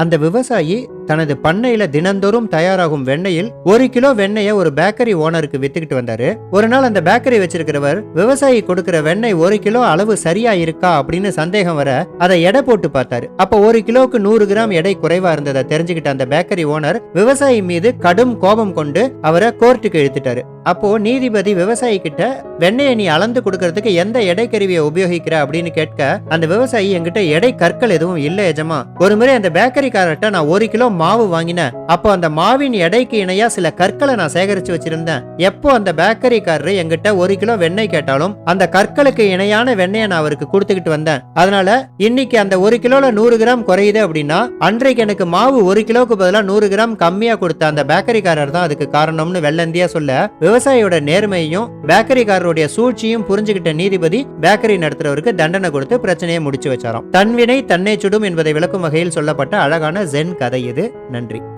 அந்த விவசாயி தனது பண்ணையில தினந்தோறும் தயாராகும் வெண்ணெயில் 1 கிலோ வெண்ணெய ஒரு பேக்கரி ஓனருக்கு வித்துக்கிட்டு வந்தாரு. ஒரு நாள் அந்த பேக்கரி வச்சிருக்கிறவர் விவசாயி கொடுக்கிற வெண்ணெய் 1 கிலோ அளவு சரியா இருக்கா அப்படின்னு சந்தேகம் வர அதை எடை போட்டு பார்த்தாரு. அப்ப 1 கிலோக்கு 100 கிராம் எடை குறைவா இருந்ததை தெரிஞ்சுக்கிட்ட அந்த பேக்கரி ஓனர் விவசாயி மீது கடும் கோபம் கொண்டு அவரை கோர்ட்டுக்கு இழுத்துட்டாரு. அப்போ நீதிபதி விவசாயி கிட்ட வெண்ணெயை நீ அளந்து கொடுக்கறதுக்கு எந்த எடை கருவியை உபயோகிக்கிற அப்படின்னு கேட்க அந்த விவசாயி என்கிட்ட எடை கற்கள் எதுவும் இல்ல எஜமா. ஒரு முறை அந்த பேக்கரிக்காரர்கிட்ட நான் 1 கிலோ மாவு வாங்கினேன். அப்போ அந்த மாவின் எடைக்கு இணையா சில கற்களை நான் சேகரிச்சு வச்சிருந்தேன். எப்போ அந்த பேக்கரிக்காரரு என்கிட்ட 1 கிலோ வெண்ணெய் கேட்டாலும் அந்த கற்களுக்கு இணையான வெண்ணெயை நான் அவருக்கு கொடுத்துக்கிட்டு வந்தேன். அதனால இன்னைக்கு அந்த 1 கிலோல 100 கிராம் குறையுது அப்படின்னா அன்றைக்கு எனக்கு மாவு 1 கிலோக்கு பதிலா 100 கிராம் கம்மியா கொடுத்த அந்த பேக்கரிக்காரர் தான் அதுக்கு காரணம்னு வெள்ளந்தியா சொல்ல விவசாயியோட நேர்மையையும் பேக்கரிக்காரருடைய சூழ்ச்சியும் புரிஞ்சுகிட்ட நீதிபதி பேக்கரி நடத்துறவருக்கு தண்டனை கொடுத்து பிரச்சனையை முடிச்சு வச்சாராம். தன்வினை தன்னை சுடும் என்பதை விளக்கும் வகையில் சொல்லப்பட்ட அழகான ஜென் கதை இது. நன்றி.